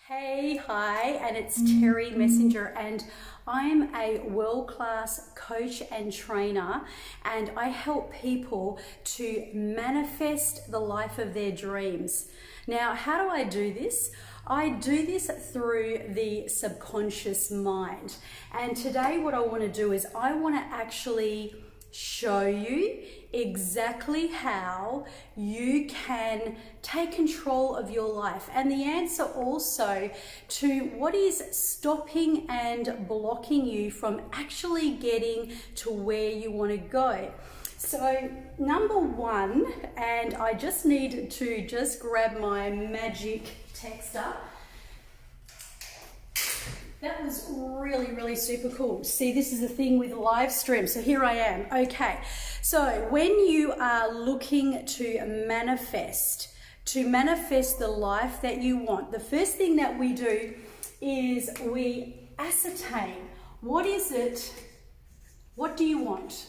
Hey, hi, and it's Terry Messenger, and I'm a world-class coach and trainer, and I help people to manifest the life of their dreams. Now, how do I do this? I do this through the subconscious mind, and today what I want to do is I want to actually show you exactly how you can take control of your life, and the answer also to what is stopping and blocking you from actually getting to where you want to go. So number one, and I just need to grab my magic texter. That was really super cool. See, this is the thing with live stream. So here I am. Okay. So when you are looking to manifest the life that you want, the first thing that we do is we ascertain what is it, what do you want?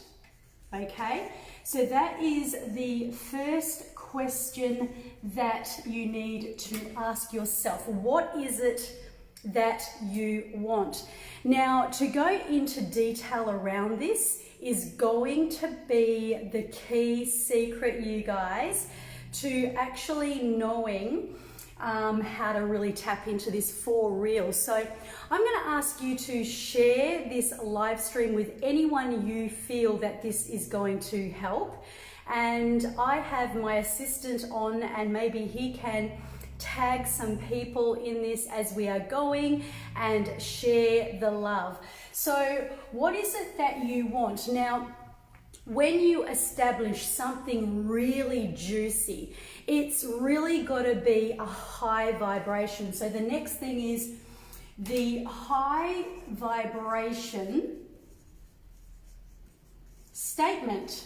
Okay. So that is the first question that you need to ask yourself. What is it that you want? Now, to go into detail around this is going to be the key secret, you guys, to actually knowing how to really tap into this for real. So I'm going to ask you to share this live stream with anyone you feel that this is going to help. And I have my assistant on, and maybe he can tag some people in this as we are going and share the love. So what is it that you want? Now, when you establish something really juicy, it's really got to be a high vibration. So the next thing is the high vibration statement.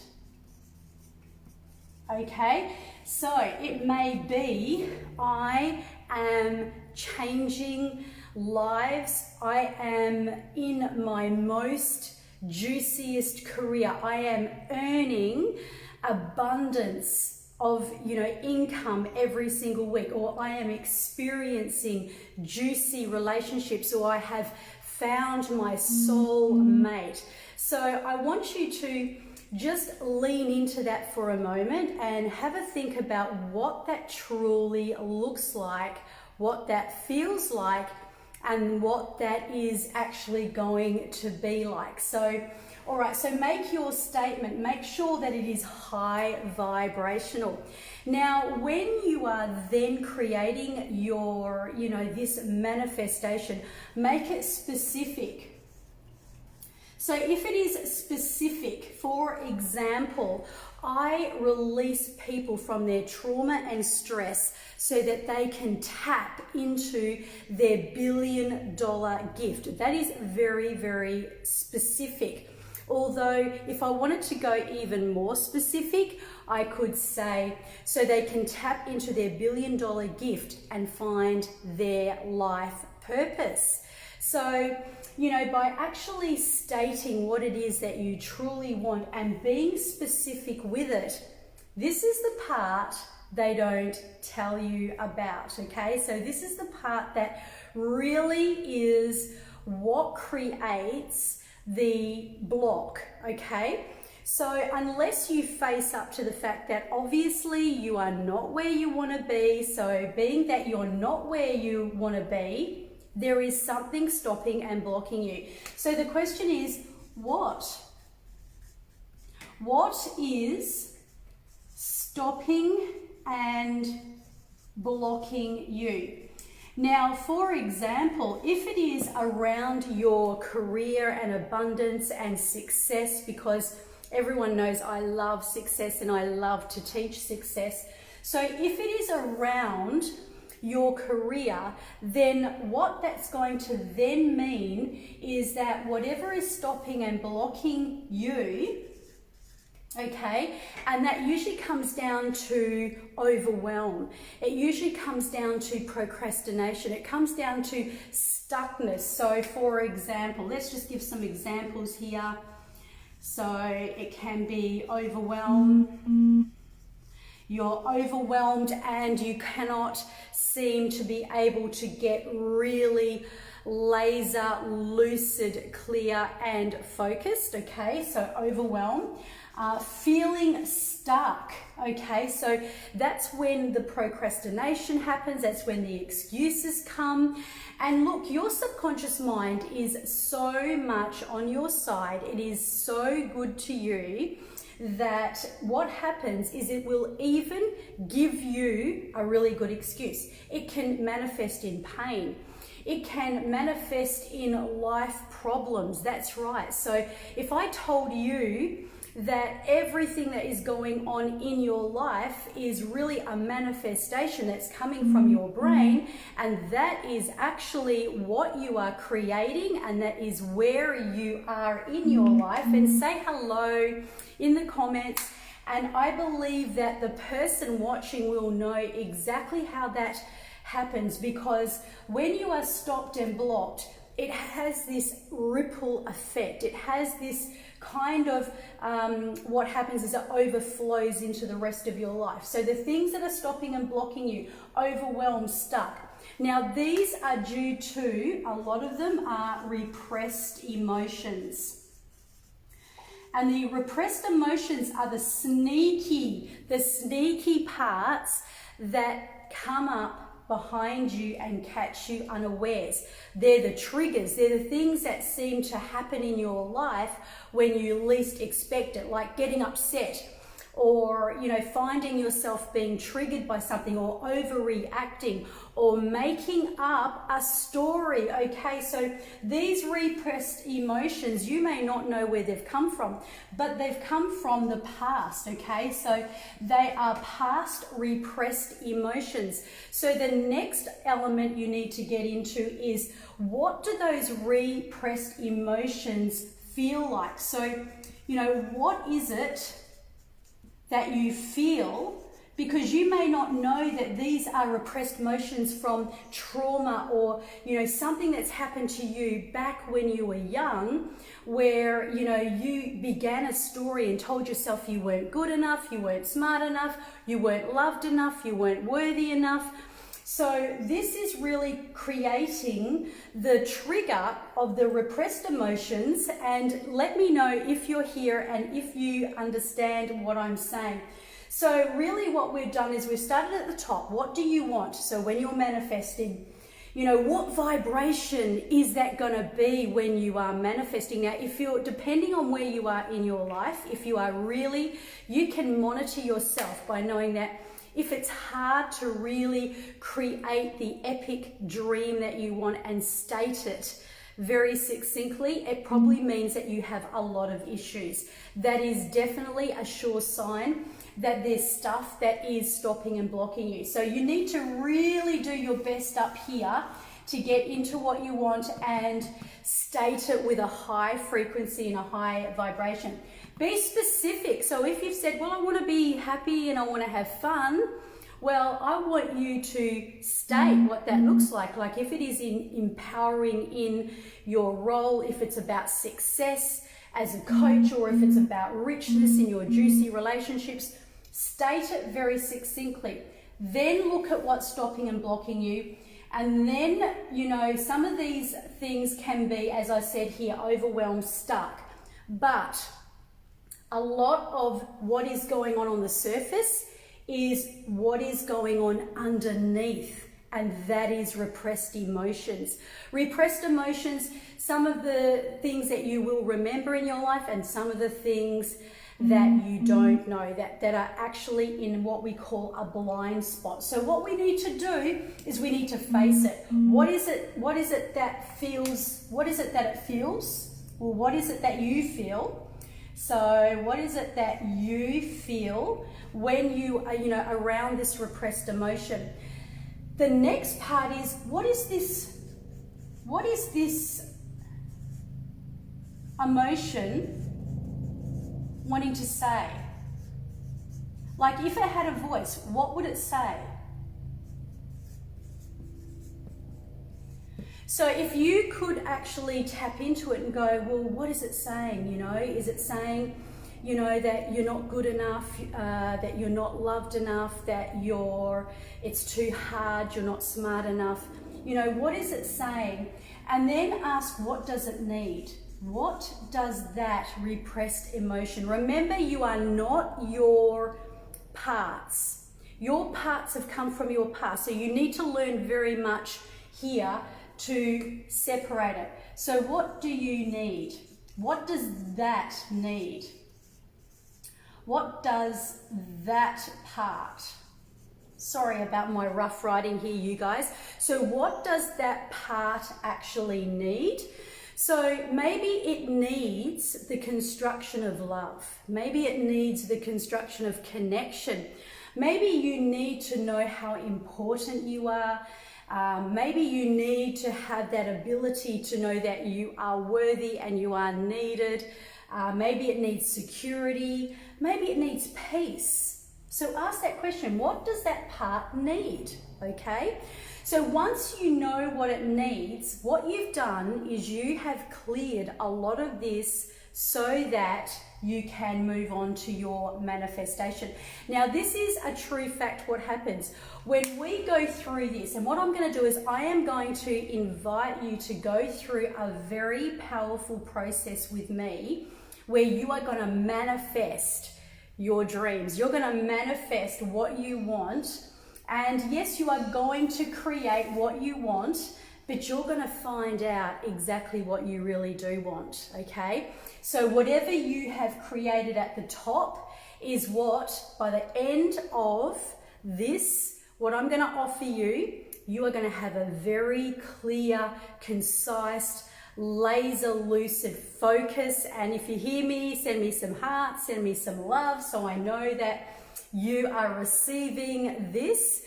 Okay, so it may be, I am changing lives, I am in my most juiciest career, I am earning abundance of income every single week, or I am experiencing juicy relationships, or I have found my soul mate. So I want you to just lean into that for a moment and have a think about what that truly looks like, what that feels like, and what that is actually going to be like. So, all right, so make your statement, make sure that it is high vibrational. Now, when you are then creating your, this manifestation, make it specific. So if it is specific, for example, I release people from their trauma and stress so that they can tap into their $1 billion gift. That is very specific. Although if I wanted to go even more specific, I could say so they can tap into their $1 billion gift and find their life purpose. So, by actually stating what it is that you truly want and being specific with it, this is the part they don't tell you about, okay? So this is the part that really is what creates the block, okay? So unless you face up to the fact that obviously you are not where you want to be, so being that you're not where you want to be, there is something stopping and blocking you. So the question is, what? What is stopping and blocking you? Now, for example, if it is around your career and abundance and success, because everyone knows I love success and I love to teach success. So if it is around your career, then what that's going to then mean is that whatever is stopping and blocking you, okay, and that usually comes down to overwhelm. It usually comes down to procrastination. It comes down to stuckness. So for example, let's just give some examples here. So it can be overwhelm. you're overwhelmed and you cannot seem to be able to get really laser, lucid, clear and focused, okay? So overwhelmed. Feeling stuck, okay? So that's when the procrastination happens, that's when the excuses come. And look, your subconscious mind is so much on your side, it is so good to you, that what happens is it will even give you a really good excuse. It can manifest in pain. It can manifest in life problems, that's right. So if I told you that everything that is going on in your life is really a manifestation that's coming from your brain, and that is actually what you are creating, and that is where you are in your life, and say hello in the comments. And I believe that the person watching will know exactly how that happens, because when you are stopped and blocked, it has this ripple effect. It has this kind of, what happens is it overflows into the rest of your life. So the things that are stopping and blocking you, overwhelmed, stuck. Now these are due to, a lot of them are repressed emotions. And the repressed emotions are the sneaky parts that come up behind you and catch you unawares. They're the triggers, they're the things that seem to happen in your life when you least expect it, like getting upset, or finding yourself being triggered by something, or overreacting, or making up a story. Okay, so these repressed emotions, you may not know where they've come from, but they've come from the past. Okay, so they are past repressed emotions. So the next element you need to get into is, what do those repressed emotions feel like? So what is it that you feel, because you may not know that these are repressed emotions from trauma, or something that's happened to you back when you were young, where you began a story and told yourself you weren't good enough, you weren't smart enough, you weren't loved enough, you weren't worthy enough. So this is really creating the trigger of the repressed emotions. And let me know if you're here and if you understand what I'm saying. So really what we've done is we've started at the top. What do you want? So when you're manifesting, what vibration is that going to be when you are manifesting? Now, if you're, depending on where you are in your life, if you are really, you can monitor yourself by knowing that if it's hard to really create the epic dream that you want and state it very succinctly, it probably means that you have a lot of issues. That is definitely a sure sign that there's stuff that is stopping and blocking you. So you need to really do your best up here to get into what you want and state it with a high frequency and a high vibration. Be specific. So if you've said, well, I want to be happy and I want to have fun, well, I want you to state what that looks like. Like if it is empowering in your role, if it's about success as a coach, or if it's about richness in your juicy relationships, state it very succinctly. Then look at what's stopping and blocking you. And then, some of these things can be, as I said here, overwhelmed, stuck. But a lot of what is going on the surface is what is going on underneath, and that is repressed emotions. Repressed emotions, some of the things that you will remember in your life, and some of the things that you don't know, that are actually in what we call a blind spot. So what we need to do is we need to face it. What is it that it feels? Well, what is it that you feel? So what is it that you feel when you are, around this repressed emotion? The next part is, what is this emotion wanting to say? Like if it had a voice, what would it say? So if you could actually tap into it and go, well, what is it saying? Is it saying, you know, that you're not good enough, that you're not loved enough, that it's too hard, you're not smart enough. You know, what is it saying? And then ask, what does it need? What does that repressed emotion? Remember, you are not your parts. Your parts have come from your past. So you need to learn very much here to separate it. So what do you need? What does that need? What does that part? Sorry about my rough writing here, you guys. So what does that part actually need? So maybe it needs the construction of love. Maybe it needs the construction of connection. Maybe you need to know how important you are. Maybe you need to have that ability to know that you are worthy and you are needed. Maybe it needs security. Maybe it needs peace. So ask that question, what does that part need? Okay? So once you know what it needs, what you've done is you have cleared a lot of this so that you can move on to your manifestation. Now, this is a true fact what happens. When we go through this, and what I'm going to do is I am going to invite you to go through a very powerful process with me where you are going to manifest your dreams. You're going to manifest what you want. And yes, you are going to create what you want, but you're going to find out exactly what you really do want, okay? So whatever you have created at the top is what, by the end of this, what I'm going to offer you, you are going to have a very clear, concise, laser lucid focus. And if you hear me, send me some hearts, send me some love, so I know that you are receiving this.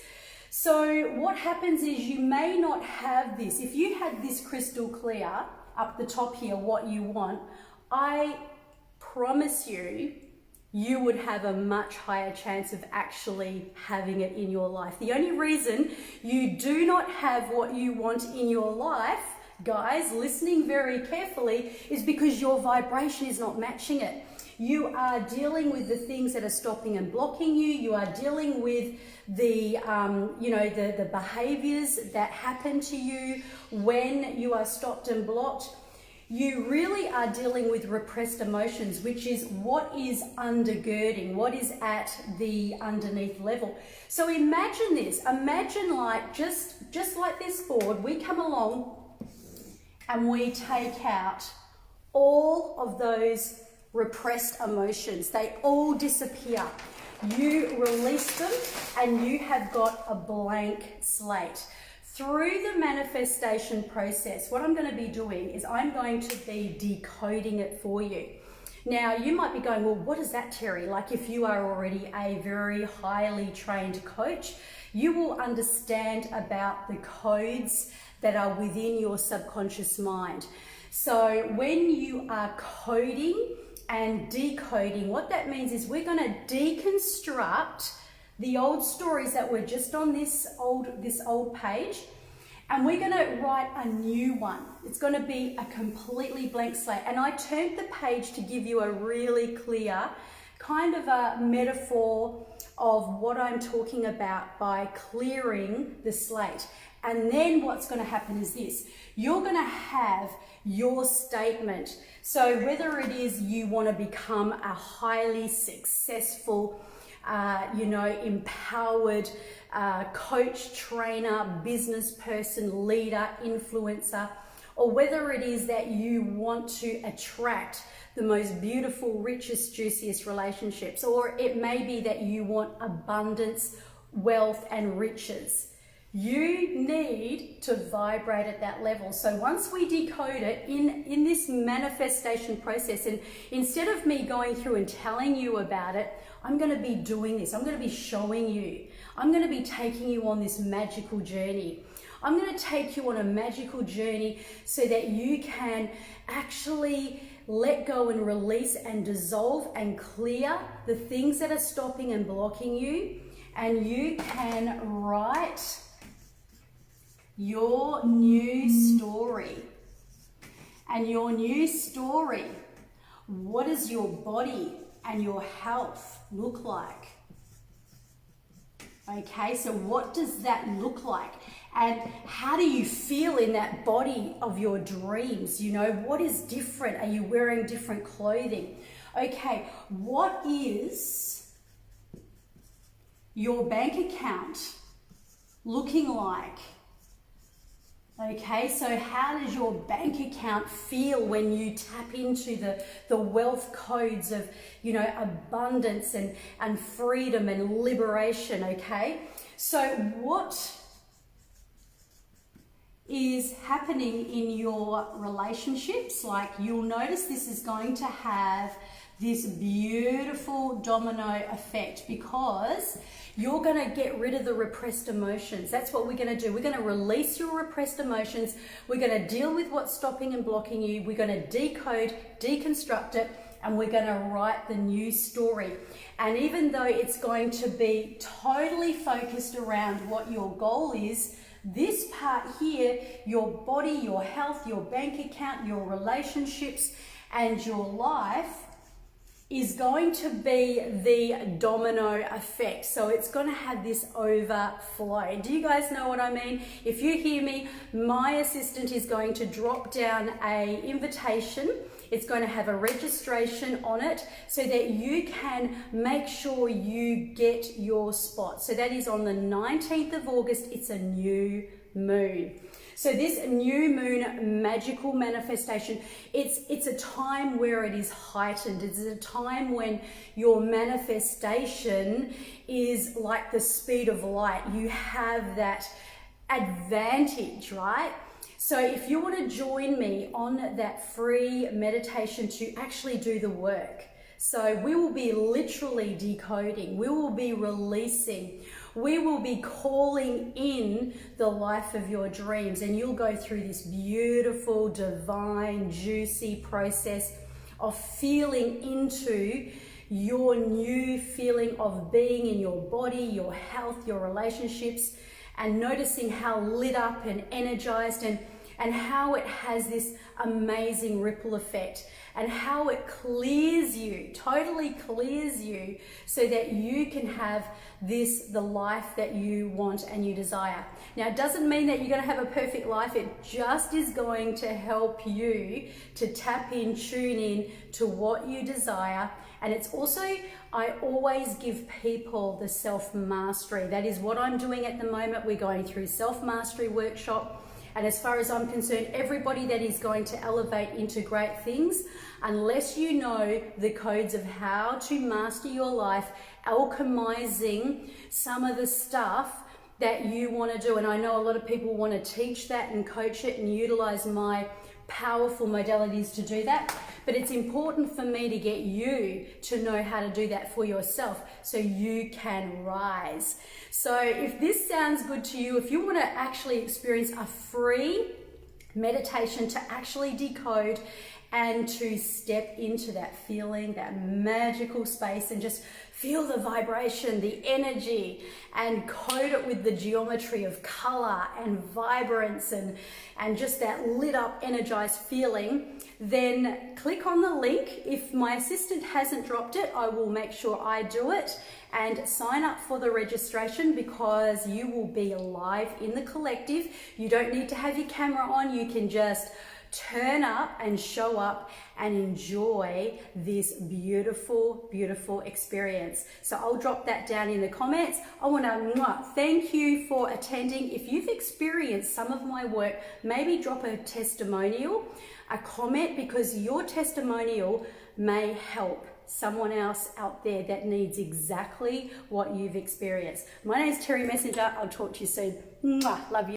So what happens is you may not have this. If you had this crystal clear up the top here, what you want, I promise you, you would have a much higher chance of actually having it in your life. The only reason you do not have what you want in your life, guys, listening very carefully, is because your vibration is not matching it. You are dealing with the things that are stopping and blocking you. You are dealing with the behaviors that happen to you when you are stopped and blocked. You really are dealing with repressed emotions, which is what is undergirding, what is at the underneath level. So imagine this. Imagine like just like this board, we come along and we take out all of those repressed emotions. They all disappear. You release them and you have got a blank slate. Through the manifestation process, what I'm going to be doing is I'm going to be decoding it for you. Now, you might be going, well, what is that, Terry? Like if you are already a very highly trained coach, you will understand about the codes that are within your subconscious mind. So when you are coding and decoding, what that means is we're going to deconstruct the old stories that were just on this old page, and we're going to write a new one. It's going to be a completely blank slate. And I turned the page to give you a really clear kind of a metaphor of what I'm talking about by clearing the slate. And then what's going to happen is this. You're going to have your statement. So whether it is you want to become a highly successful, empowered coach, trainer, business person, leader, influencer, or whether it is that you want to attract the most beautiful, richest, juiciest relationships, or it may be that you want abundance, wealth, and riches. You need to vibrate at that level. So once we decode it in this manifestation process, and instead of me going through and telling you about it, I'm going to be doing this. I'm going to be showing you. I'm going to be taking you on this magical journey. I'm going to take you on a magical journey so that you can actually let go and release and dissolve and clear the things that are stopping and blocking you, and you can write your new story. And your new story, what does your body and your health look like? Okay, so what does that look like? And how do you feel in that body of your dreams? You know, what is different? Are you wearing different clothing? Okay, what is your bank account looking like? Okay, so how does your bank account feel when you tap into the wealth codes of, you know, abundance and freedom and liberation, okay? So what is happening in your relationships? Like, you'll notice this is going to have this beautiful domino effect because you're going to get rid of the repressed emotions. That's what we're going to do. We're going to release your repressed emotions. We're going to deal with what's stopping and blocking you. We're going to decode, deconstruct it, and we're going to write the new story. And even though it's going to be totally focused around what your goal is, this part here, your body, your health, your bank account, your relationships, and your life is going to be the domino effect. So it's going to have this overflow. Do you guys know what I mean? If you hear me, my assistant is going to drop down an invitation. It's going to have a registration on it so that you can make sure you get your spot. So that is on the 19th of August. It's a new moon. So this new moon magical manifestation, it's a time where it is heightened. It's a time when your manifestation is like the speed of light. You have that advantage, right? So if you want to join me on that free meditation to actually do the work, so we will be literally decoding, we will be releasing, we will be calling in the life of your dreams, and you'll go through this beautiful, divine, juicy process of feeling into your new feeling of being in your body, your health, your relationships, and noticing how lit up and energized and how it has this amazing ripple effect and how it clears you, totally clears you, so that you can have the life that you want and you desire. Now, it doesn't mean that you're going to have a perfect life. It just is going to help you to tap in, tune in to what you desire. And it's also, I always give people the self-mastery. That is what I'm doing at the moment. We're going through self-mastery workshop. And as far as I'm concerned, everybody that is going to elevate into great things, unless you know the codes of how to master your life, alchemizing some of the stuff that you want to do. And I know a lot of people want to teach that and coach it and utilize my powerful modalities to do that. But it's important for me to get you to know how to do that for yourself so you can rise. So if this sounds good to you, if you want to actually experience a free meditation to actually decode and to step into that feeling, that magical space, and just feel the vibration, the energy, and code it with the geometry of color and vibrance and just that lit up, energized feeling, then click on the link. If my assistant hasn't dropped it, I will make sure I do it, and sign up for the registration, because you will be live in the collective. You don't need to have your camera on. You can just turn up and show up and enjoy this beautiful, beautiful experience. So I'll drop that down in the comments. I want to thank you for attending. If you've experienced some of my work, maybe drop a testimonial, a comment, because your testimonial may help someone else out there that needs exactly what you've experienced. My name is Terry Messenger. I'll talk to you soon. Love you.